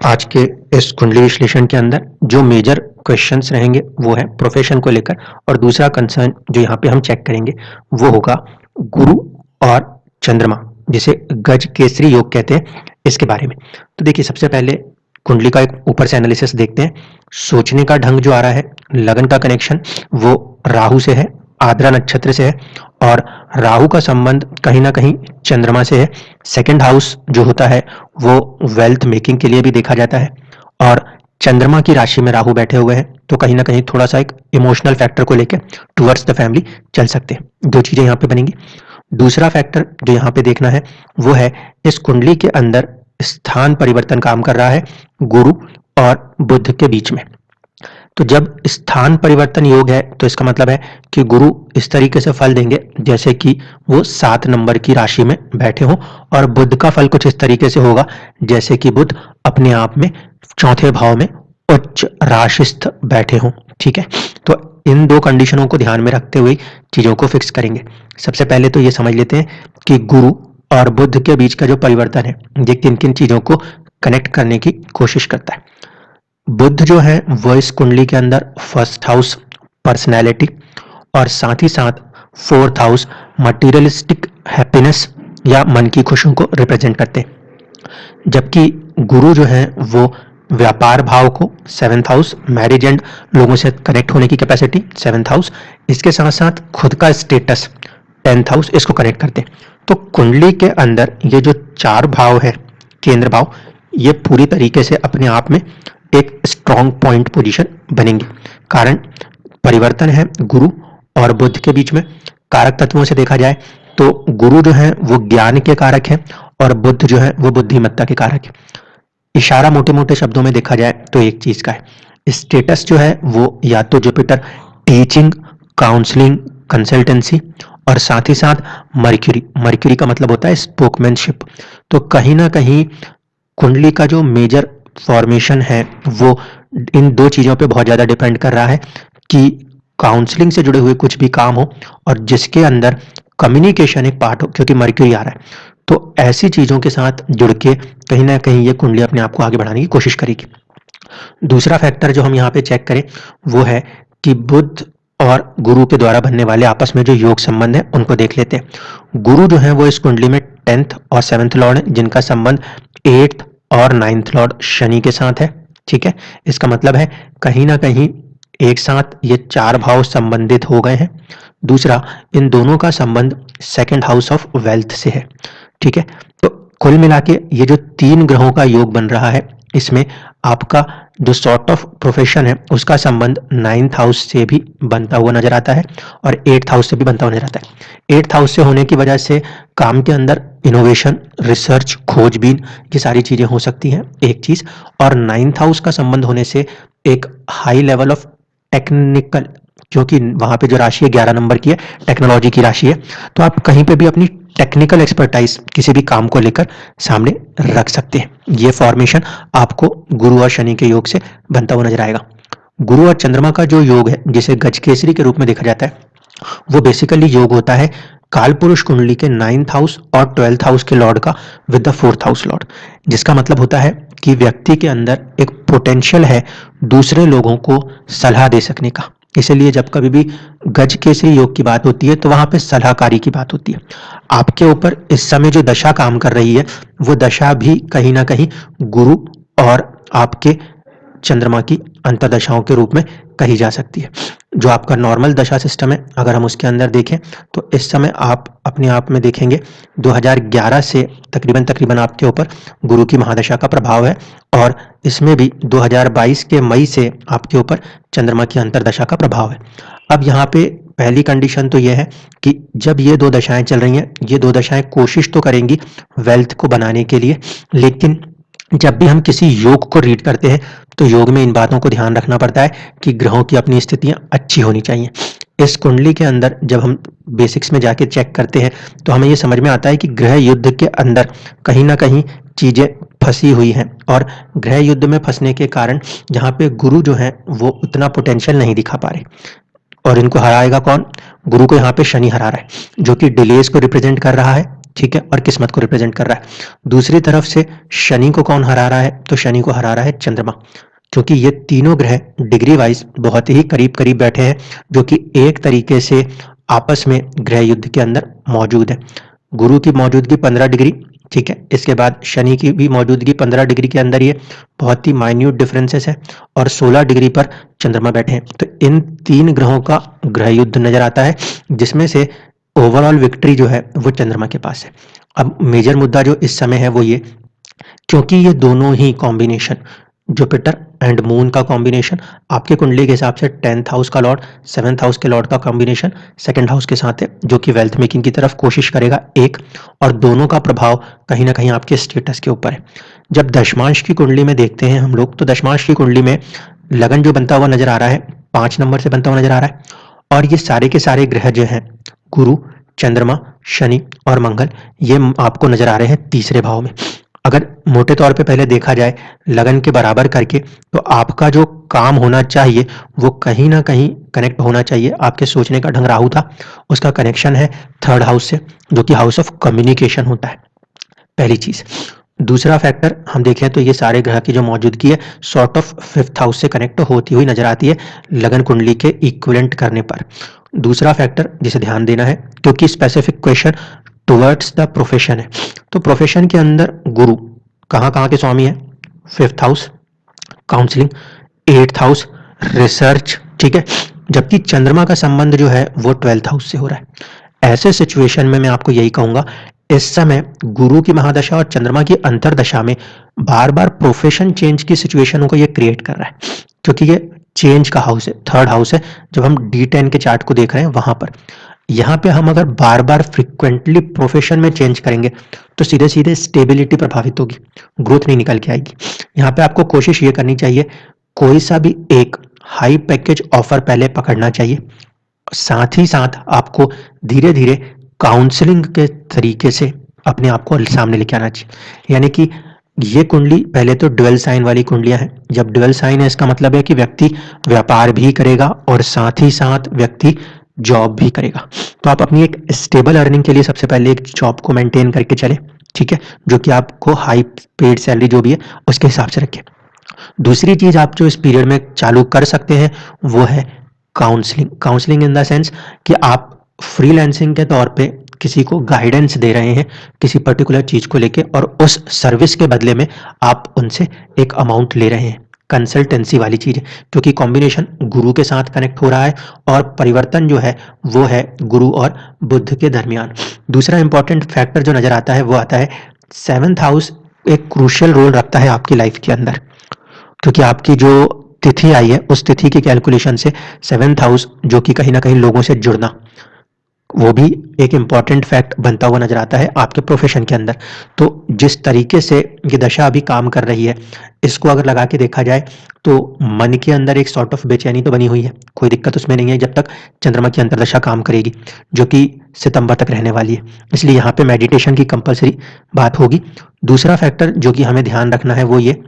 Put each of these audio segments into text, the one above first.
आज के इस कुंडली विश्लेषण के अंदर जो मेजर क्वेश्चंस रहेंगे वो है प्रोफेशन को लेकर, और दूसरा कंसर्न जो यहाँ पे हम चेक करेंगे वो होगा गुरु और चंद्रमा, जिसे गज केसरी योग कहते हैं, इसके बारे में। तो देखिए, सबसे पहले कुंडली का एक ऊपर से एनालिसिस देखते हैं। सोचने का ढंग जो आ रहा है, लगन का कनेक्शन वो राहु से है, आद्रा नक्षत्र से है, और राहु का संबंध कहीं ना कहीं चंद्रमा से है। सेकंड हाउस जो होता है वो वेल्थ मेकिंग के लिए भी देखा जाता है, और चंद्रमा की राशि में राहु बैठे हुए हैं तो कहीं ना कहीं थोड़ा सा एक इमोशनल फैक्टर को लेकर टुवर्ड्स द फैमिली चल सकते हैं। दो चीजें यहाँ पे बनेंगी। दूसरा फैक्टर जो यहाँ पे देखना है वो है इस कुंडली के अंदर स्थान परिवर्तन काम कर रहा है गुरु और बुध के बीच में। तो जब स्थान परिवर्तन योग है तो इसका मतलब है कि गुरु इस तरीके से फल देंगे जैसे कि वो 7 नंबर की राशि में बैठे हों, और बुध का फल कुछ इस तरीके से होगा जैसे कि बुध अपने आप में चौथे भाव में उच्च राशिस्थ बैठे हों। ठीक है, तो इन दो कंडीशनों को ध्यान में रखते हुए चीजों को फिक्स करेंगे। सबसे पहले तो ये समझ लेते हैं कि गुरु और बुध के बीच का जो परिवर्तन है ये किन किन चीजों को कनेक्ट करने की कोशिश करता है। बुध जो है वो इस कुंडली के अंदर फर्स्ट हाउस पर्सनैलिटी और साथ ही साथ फोर्थ हाउस मटीरियलिस्टिक हैप्पीनेस या मन की खुशियों को रिप्रेजेंट करते हैं, जबकि गुरु जो है वो व्यापार भाव को, सेवेंथ हाउस मैरिज एंड लोगों से कनेक्ट होने की कैपेसिटी, सेवेंथ हाउस, इसके साथ साथ खुद का स्टेटस, टेंथ हाउस, इसको कनेक्ट करते हैं। तो कुंडली के अंदर ये जो 4 भाव है, केंद्र भाव, ये पूरी तरीके से अपने आप में एक स्ट्रॉन्ग पॉइंट पोजीशन बनेंगे। कारण परिवर्तन है गुरु और बुध के बीच में। कारक तत्वों से देखा जाए तो गुरु जो है वो ज्ञान के कारक है और बुध जो है वो बुद्धिमत्ता के कारक है। इशारा मोटे मोटे शब्दों में देखा जाए तो एक चीज का है, स्टेटस जो है वो या तो जुपिटर टीचिंग, काउंसलिंग, कंसल्टेंसी, और साथ ही साथ मर्क्यूरी, मर्क्यूरी का मतलब होता है स्पोकमैनशिप। तो कहीं ना कहीं कुंडली का जो मेजर फॉर्मेशन है वो इन दो चीजों पे बहुत ज्यादा डिपेंड कर रहा है कि काउंसलिंग से जुड़े हुए कुछ भी काम हो और जिसके अंदर कम्युनिकेशन एक पार्ट हो, क्योंकि मर्क्यूरी आ रहा है। तो ऐसी चीजों के साथ जुड़ के कहीं ना कहीं ये कुंडली अपने आप को आगे बढ़ाने की कोशिश करेगी। दूसरा फैक्टर जो हम यहाँ पे चेक करें वो है कि बुध और गुरु के द्वारा बनने वाले आपस में जो योग संबंध है उनको देख लेते हैं। गुरु जो है वो इस कुंडली में 10th और 7th लॉर्ड है, जिनका संबंध 8th और 9th लॉर्ड शनि के साथ है। ठीक है, इसका मतलब है कहीं ना कहीं एक साथ ये 4 भाव संबंधित हो गए हैं। दूसरा, इन दोनों का संबंध सेकंड हाउस ऑफ वेल्थ से है। ठीक है, तो कुल मिला के ये जो 3 ग्रहों का योग बन रहा है, इसमें आपका जो सॉर्ट ऑफ प्रोफेशन है उसका संबंध 9th हाउस से भी बनता हुआ नजर आता है और 8th हाउस से भी बनता हुआ नजर आता है। 8th हाउस से होने की वजह से काम के अंदर इनोवेशन, रिसर्च, खोजबीन, ये सारी चीजें हो सकती हैं, एक चीज। और 9th हाउस का संबंध होने से एक हाई लेवल ऑफ टेक्निकल, क्योंकि वहां पे जो राशि है 11 नंबर की है, टेक्नोलॉजी की राशि है, तो आप कहीं पे भी अपनी टेक्निकल एक्सपर्टाइज किसी भी काम को लेकर सामने रख सकते हैं। ये फॉर्मेशन आपको गुरु और शनि के योग से बनता हुआ नजर आएगा। गुरु और चंद्रमा का जो योग है, जिसे गजकेसरी के रूप में देखा जाता है, वो बेसिकली योग होता है कालपुरुष कुंडली के 9th हाउस और 12th हाउस के लॉर्ड का with the 4th house Lord, जिसका मतलब होता है कि व्यक्ति के अंदर एक पोटेंशियल है दूसरे लोगों को सलाह दे सकने का। इसलिए जब कभी भी गज केसरी योग की बात होती है तो वहां पे सलाहकारी की बात होती है। आपके ऊपर इस समय जो दशा काम कर रही है वो दशा भी कहीं ना कहीं गुरु और आपके चंद्रमा की अंतर्दशाओं के रूप में कही जा सकती है। जो आपका नॉर्मल दशा सिस्टम है, अगर हम उसके अंदर देखें तो इस समय आप अपने आप में देखेंगे 2011 से तकरीबन आपके ऊपर गुरु की महादशा का प्रभाव है, और इसमें भी 2022 के मई से आपके ऊपर चंद्रमा की अंतर्दशा का प्रभाव है। अब यहाँ पे पहली कंडीशन तो यह है कि जब ये 2 दशाएं चल रही हैं, ये 2 दशाएं कोशिश तो करेंगी वेल्थ को बनाने के लिए, लेकिन जब भी हम किसी योग को रीड करते हैं तो योग में इन बातों को ध्यान रखना पड़ता है कि ग्रहों की अपनी स्थितियां अच्छी होनी चाहिए। इस कुंडली के अंदर जब हम बेसिक्स में जाके चेक करते हैं तो हमें ये समझ में आता है कि ग्रह युद्ध के अंदर कहीं ना कहीं चीजें फंसी हुई हैं, और ग्रह युद्ध में फंसने के कारण जहाँ पे गुरु जो है वो उतना पोटेंशियल नहीं दिखा पा रहे, और इनको हराएगा कौन? गुरु को यहाँ पे शनि हरा रहा है, जो कि डिलेस को रिप्रेजेंट कर रहा है। ठीक है, और किस्मत को रिप्रेजेंट कर रहा है। दूसरी तरफ से शनि को कौन हरा रहा है? तो शनि को हरा रहा है चंद्रमा, क्योंकि ये तीनों ग्रह डिग्री वाइज बहुत ही करीब करीब बैठे हैं, जो कि एक तरीके से आपस में ग्रह युद्ध के अंदर मौजूद है। गुरु की मौजूदगी 15 डिग्री, ठीक है, इसके बाद शनि की भी मौजूदगी 15 डिग्री के अंदर ही है, बहुत ही माइन्यूट डिफरेंसेस है, और 16 डिग्री पर चंद्रमा बैठे हैं। तो इन तीन ग्रहों का ग्रह युद्ध नजर आता है, जिसमें से ओवरऑल विक्ट्री जो है वो चंद्रमा के पास है। अब मेजर मुद्दा जो इस समय है वो ये, क्योंकि ये दोनों ही कॉम्बिनेशन, जुपिटर एंड मून का कॉम्बिनेशन आपके कुंडली के हिसाब से 10th हाउस का लॉर्ड 7th हाउस के लॉर्ड का कॉम्बिनेशन सेकंड हाउस के साथ है, जो कि वेल्थ मेकिंग की तरफ कोशिश करेगा एक, और दोनों का प्रभाव कहीं ना कहीं आपके स्टेटस के ऊपर है। जब दशमांश की कुंडली में देखते हैं हम लोग, तो दशमांश की कुंडली में लगन जो बनता हुआ नजर आ रहा है 5 नंबर से बनता हुआ नजर आ रहा है, और ये सारे के सारे ग्रह जो हैं गुरु, चंद्रमा, शनि और मंगल, ये आपको नजर आ रहे हैं तीसरे भाव में। अगर मोटे तौर पे पहले देखा जाए लगन के बराबर करके, तो आपका जो काम होना चाहिए वो कहीं ना कहीं कनेक्ट होना चाहिए। आपके सोचने का ढंग राहु था, उसका कनेक्शन है 3rd हाउस से, जो कि हाउस ऑफ कम्युनिकेशन होता है, पहली चीज। दूसरा फैक्टर हम देखें तो ये सारे ग्रह की जो मौजूदगी है सॉर्ट ऑफ 5th हाउस से कनेक्ट होती हुई नजर आती है लगन कुंडली के इक्विवेलेंट करने पर। दूसरा फैक्टर जिसे ध्यान देना है, क्योंकि specific question towards the profession है, तो प्रोफेशन के अंदर गुरु कहाँ कहाँ के स्वामी है? 5th house, counselling, 8th house, research, ठीक है, जबकि चंद्रमा का संबंध जो है वो 12th हाउस से हो रहा है। ऐसे सिचुएशन में मैं आपको यही कहूंगा, इस समय गुरु की महादशा और चंद्रमा की अंतरदशा में बार बार प्रोफेशन चेंज की सिचुएशनों को ये क्रिएट कर रहा है, क्योंकि ये चेंज का हाउस है, 3rd हाउस है। जब हम D10 के चार्ट को देख रहे हैं वहां पर, यहाँ पे हम अगर बार बार फ्रिक्वेंटली प्रोफेशन में चेंज करेंगे तो सीधे सीधे स्टेबिलिटी प्रभावित होगी, ग्रोथ नहीं निकल के आएगी। यहाँ पे आपको कोशिश ये करनी चाहिए, कोई सा भी एक हाई पैकेज ऑफर पहले पकड़ना चाहिए, साथ ही साथ आपको धीरे धीरे काउंसलिंग के तरीके से अपने आप को सामने लेके आना चाहिए। यानी कि ये कुंडली पहले तो ड्वेल साइन वाली कुंडलियां हैं। जब ड्वेल साइन है इसका मतलब है कि व्यक्ति व्यापार भी करेगा और साथ ही साथ व्यक्ति जॉब भी करेगा। तो आप अपनी एक स्टेबल अर्निंग के लिए सबसे पहले एक जॉब को मेंटेन करके चले, ठीक है, जो कि आपको हाई पेड सैलरी जो भी है उसके हिसाब से रखे। दूसरी चीज आप जो इस पीरियड में चालू कर सकते हैं वो है counselling. Counselling in the sense कि आप फ्रीलांसिंग के तौर पे किसी को गाइडेंस दे रहे हैं किसी पर्टिकुलर चीज को लेके, और उस सर्विस के बदले में आप उनसे एक अमाउंट ले रहे हैं, कंसल्टेंसी वाली चीज है, क्योंकि कॉम्बिनेशन गुरु के साथ कनेक्ट हो रहा है और परिवर्तन जो है वो है गुरु और बुध के दरमियान। दूसरा इंपॉर्टेंट फैक्टर जो नजर आता है वो आता है 7th हाउस एक क्रूशियल रोल रखता है आपकी लाइफ के अंदर, क्योंकि आपकी जो तिथि आई है उस तिथि की कैलकुलेशन से 7th हाउस जो कि कहीं ना कहीं लोगों से जुड़ना, वो भी एक इम्पॉर्टेंट फैक्ट बनता हुआ नजर आता है आपके प्रोफेशन के अंदर। तो जिस तरीके से ये दशा अभी काम कर रही है, इसको अगर लगा के देखा जाए तो मन के अंदर एक सॉर्ट ऑफ बेचैनी तो बनी हुई है, कोई दिक्कत उसमें नहीं है जब तक चंद्रमा की अंतरदशा काम करेगी, जो कि सितंबर तक रहने वाली है। इसलिए यहाँ पे मेडिटेशन की कंपलसरी बात होगी। दूसरा फैक्टर जो कि हमें ध्यान रखना है वो ये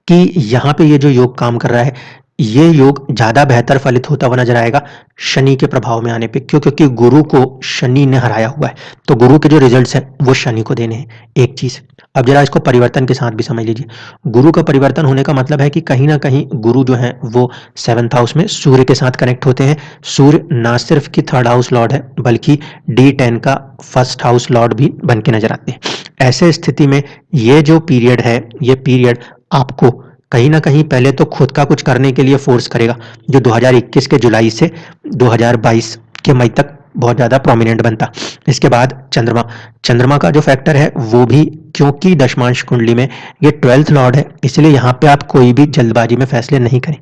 कि यहाँ पे ये जो योग काम कर रहा है, ये योग ज्यादा बेहतर फलित होता हुआ नजर आएगा शनि के प्रभाव में आने पे। क्यों? क्योंकि गुरु को शनि ने हराया हुआ है, तो गुरु के जो रिजल्ट्स हैं वो शनि को देने हैं, एक चीज। अब जरा इसको परिवर्तन के साथ भी समझ लीजिए। गुरु का परिवर्तन होने का मतलब है कि कहीं ना कहीं गुरु जो है वो 7th हाउस में सूर्य के साथ कनेक्ट होते हैं। सूर्य ना सिर्फ की 3rd हाउस लॉर्ड है बल्कि D10 का 1st हाउस लॉर्ड भी बन के नजर आते हैं। ऐसे स्थिति में ये जो पीरियड है, ये पीरियड आपको कहीं ना कहीं पहले तो खुद का कुछ करने के लिए फोर्स करेगा, जो 2021 के जुलाई से 2022 के मई तक बहुत ज्यादा प्रोमिनेंट बनता। इसके बाद चंद्रमा का जो फैक्टर है वो भी, क्योंकि दशमांश कुंडली में ये 12th लॉर्ड है, इसलिए यहाँ पे आप कोई भी जल्दबाजी में फैसले नहीं करें।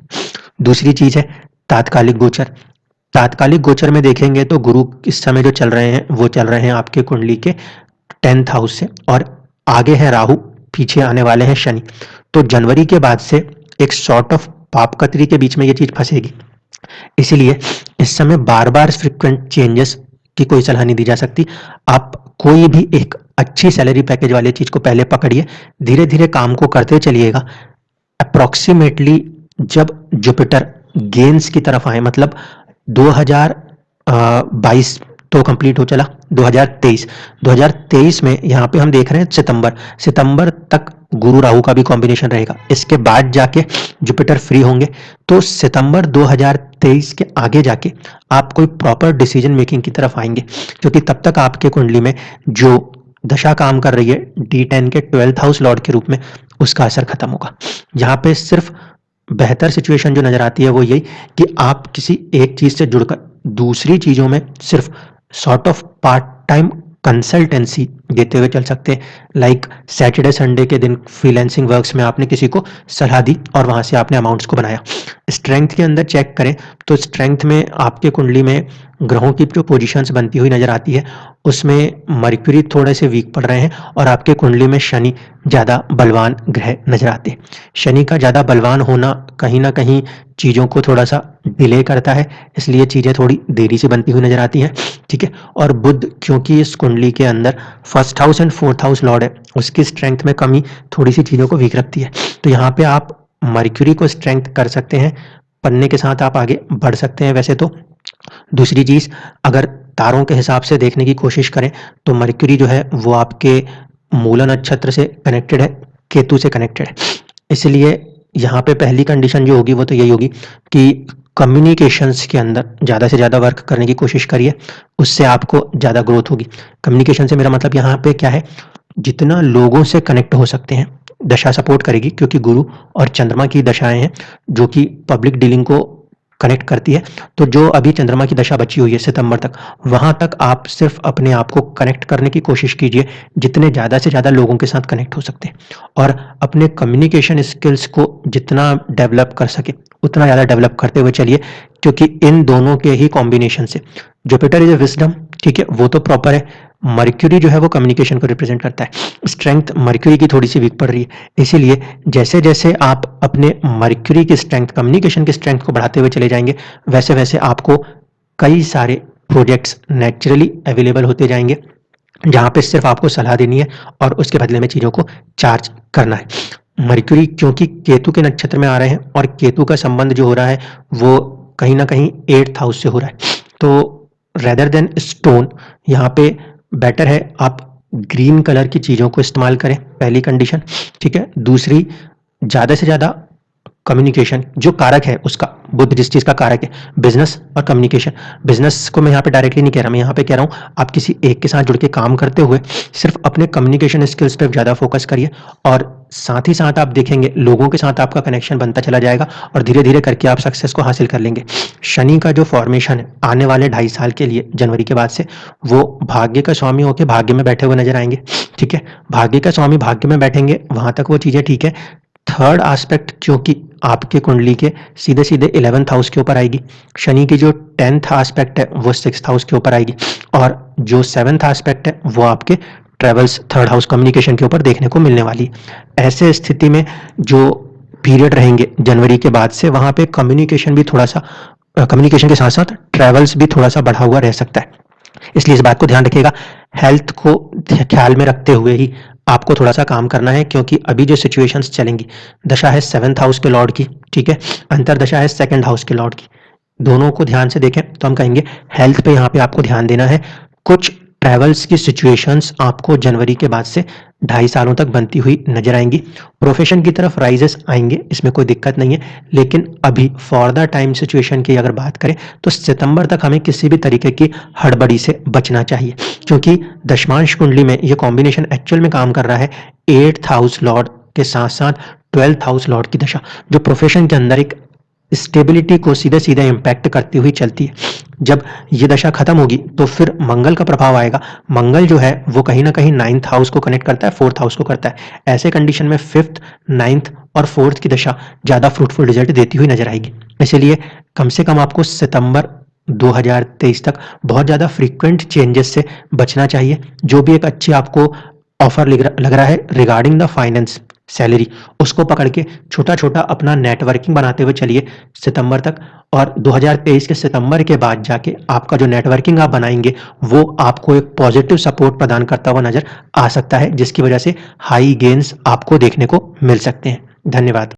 दूसरी चीज है तात्कालिक गोचर। तात्कालिक गोचर में देखेंगे तो गुरु इस समय जो चल रहे हैं वो चल रहे हैं आपके कुंडली के 10th हाउस से, और आगे है राहु, पीछे आने वाले हैं शनि। तो जनवरी के बाद से एक सॉर्ट ऑफ पापकतरी के बीच में ये चीज फंसेगी, इसीलिए इस समय बार बार फ्रिक्वेंट चेंजेस की कोई सलाह नहीं दी जा सकती। आप कोई भी एक अच्छी सैलरी पैकेज वाली चीज को पहले पकड़िए, धीरे धीरे काम को करते चलिएगा। अप्रोक्सीमेटली जब जुपिटर गेन्स की तरफ आए, मतलब 2022 तो कंप्लीट हो चला 2023 में यहाँ पे हम देख रहे हैं सितंबर तक गुरु राहु का भी कॉम्बिनेशन रहेगा। इसके बाद जाके जुपिटर फ्री होंगे, तो सितंबर 2023 के आगे जाके आप कोई प्रॉपर डिसीजन मेकिंग की तरफ आएंगे, क्योंकि तब तक आपके कुंडली में जो दशा काम कर रही है D10 के 12th हाउस लॉर्ड के रूप में, उसका असर खत्म होगा। यहाँ पे सिर्फ बेहतर सिचुएशन जो नजर आती है वो यही कि आप किसी एक चीज से जुड़कर दूसरी चीजों में सिर्फ sort of part time consultancy देते हुए चल सकते हैं। लाइक सैटरडे संडे के दिन फ्रीलांसिंग वर्क्स में आपने किसी को सलाह दी और वहां से आपने अमाउंट्स को बनाया। स्ट्रेंथ के अंदर चेक करें तो स्ट्रेंथ में आपके कुंडली में ग्रहों की जो पोजीशंस बनती हुई नजर आती है उसमें मर्क्यूरी थोड़े से वीक पड़ रहे हैं और आपके कुंडली में शनि ज़्यादा बलवान ग्रह नजर आते हैं। शनि का ज़्यादा बलवान होना कहीं ना कहीं चीज़ों को थोड़ा सा डिले करता है, इसलिए चीज़ें थोड़ी देरी से बनती हुई नजर आती हैं, ठीक है। और बुध क्योंकि इस कुंडली के अंदर 1st house and 4th house Lord है, उसकी स्ट्रेंथ में कमी थोड़ी सी चीज़ों को वीक रखती है। तो यहाँ पे आप मर्क्यूरी को स्ट्रेंथ कर सकते हैं, पन्ने के साथ आप आगे बढ़ सकते हैं। वैसे तो दूसरी चीज, अगर तारों के हिसाब से देखने की कोशिश करें तो मर्क्यूरी जो है वो आपके मूला नक्षत्र से कनेक्टेड है, केतु से कनेक्टेड है। इसलिए यहाँ पे पहली कंडीशन जो होगी वो तो यही होगी कि कम्युनिकेशंस के अंदर ज़्यादा से ज़्यादा वर्क करने की कोशिश करिए, उससे आपको ज़्यादा ग्रोथ होगी। कम्युनिकेशन से मेरा मतलब यहाँ पे क्या है, जितना लोगों से कनेक्ट हो सकते हैं दशा सपोर्ट करेगी, क्योंकि गुरु और चंद्रमा की दशाएं हैं जो कि पब्लिक डीलिंग को कनेक्ट करती है। तो जो अभी चंद्रमा की दशा बची हुई है सितंबर तक, वहां तक आप सिर्फ अपने आप को कनेक्ट करने की कोशिश कीजिए, जितने ज़्यादा से ज़्यादा लोगों के साथ कनेक्ट हो सकते हैं, और अपने कम्युनिकेशन स्किल्स को जितना डेवलप कर सके उतना ज़्यादा डेवलप करते हुए चलिए, क्योंकि इन दोनों के ही कॉम्बिनेशन से जुपिटर इज ए विजडम, ठीक है, वो तो प्रॉपर है। मर्क्यूरी जो है वो कम्युनिकेशन को रिप्रेजेंट करता है, स्ट्रेंथ मर्क्यूरी की थोड़ी सी वीक पड़ रही है। इसीलिए जैसे जैसे आप अपने मर्क्यूरी की स्ट्रेंथ, कम्युनिकेशन की स्ट्रेंथ को बढ़ाते हुए चले जाएंगे, वैसे वैसे आपको कई सारे प्रोजेक्ट्स नेचुरली अवेलेबल होते जाएंगे, जहां पे सिर्फ आपको सलाह देनी है और उसके बदले में चीजों को चार्ज करना है। मर्क्यूरी क्योंकि केतु के नक्षत्र में आ रहे हैं और केतु का संबंध जो हो रहा है वो कहीं ना कहीं 8th हाउस से हो रहा है, तो रेदर देन स्टोन यहाँ पे बेटर है आप ग्रीन कलर की चीजों को इस्तेमाल करें, पहली कंडीशन, ठीक है। दूसरी, ज्यादा से ज्यादा कम्युनिकेशन जो कारक है उसका, बुध जिस चीज का कारक है, बिजनेस और कम्युनिकेशन। बिजनेस को मैं यहाँ पे डायरेक्टली नहीं कह रहा, मैं यहाँ पे कह रहा हूँ आप किसी एक के साथ जुड़ के काम करते हुए सिर्फ अपने कम्युनिकेशन स्किल्स पे ज्यादा फोकस करिए, और साथ ही साथ आप देखेंगे लोगों के साथ आपका कनेक्शन बनता चला जाएगा और धीरे धीरे करके आप सक्सेस को हासिल कर लेंगे। शनि का जो फॉर्मेशन है आने वाले 2.5 साल के लिए जनवरी के बाद से, वो भाग्य का स्वामी होकर भाग्य में बैठे हुए नजर आएंगे, ठीक है। भाग्य का स्वामी भाग्य में बैठेंगे, वहां तक वो चीजें ठीक है। थर्ड एस्पेक्ट क्योंकि आपके कुंडली के सीधे सीधे 11th हाउस के ऊपर आएगी, शनि की जो 10th एस्पेक्ट है वो 6th हाउस के ऊपर आएगी, और जो 7th एस्पेक्ट है वो आपके ट्रेवल्स 3rd हाउस कम्युनिकेशन के ऊपर देखने को मिलने वाली है। ऐसे स्थिति में जो पीरियड रहेंगे जनवरी के बाद से, वहां पे कम्युनिकेशन भी थोड़ा सा, कम्युनिकेशन के साथ साथ ट्रेवल्स भी थोड़ा सा बढ़ा हुआ रह सकता है, इसलिए इस बात को ध्यान रखिएगा। हेल्थ को ख्याल में रखते हुए ही आपको थोड़ा सा काम करना है, क्योंकि अभी जो सिचुएशंस चलेंगी, दशा है 7th हाउस के लॉर्ड की, ठीक है, अंतरदशा है 2nd हाउस के लॉर्ड की, दोनों को ध्यान से देखें तो हम कहेंगे हेल्थ पे यहाँ पे आपको ध्यान देना है। कुछ ट्रैवल्स की सिचुएशंस आपको जनवरी के बाद से 2.5 सालों तक बनती हुई नजर आएंगी। प्रोफेशन की तरफ राइजेस आएंगे, इसमें कोई दिक्कत नहीं है, लेकिन अभी फॉर द टाइम सिचुएशन की अगर बात करें तो सितंबर तक हमें किसी भी तरीके की हड़बड़ी से बचना चाहिए, क्योंकि दशमांश कुंडली में ये कॉम्बिनेशन एक्चुअल में काम कर रहा है 8th हाउस लॉर्ड के साथ साथ 12th हाउस लॉर्ड की दशा, जो प्रोफेशन के अंदर एक स्टेबिलिटी को सीधे सीधे इंपैक्ट करती हुई चलती है। जब ये दशा खत्म होगी तो फिर मंगल का प्रभाव आएगा। मंगल जो है वो कहीं ना कहीं 9th हाउस को कनेक्ट करता है, 4th हाउस को करता है। ऐसे कंडीशन में 5th, 9th और 4th की दशा ज्यादा फ्रूटफुल रिजल्ट देती हुई नजर आएगी। इसलिए कम से कम आपको सितंबर 2023 तक बहुत ज्यादा फ्रीक्वेंट चेंजेस से बचना चाहिए। जो भी एक अच्छी आपको ऑफर लग रहा है रिगार्डिंग द फाइनेंस, सैलरी, उसको पकड़ के छोटा छोटा अपना नेटवर्किंग बनाते हुए चलिए सितंबर तक, और 2023 के सितंबर के बाद जाके आपका जो नेटवर्किंग आप बनाएंगे वो आपको एक पॉजिटिव सपोर्ट प्रदान करता हुआ नजर आ सकता है, जिसकी वजह से हाई गेन्स आपको देखने को मिल सकते हैं। धन्यवाद।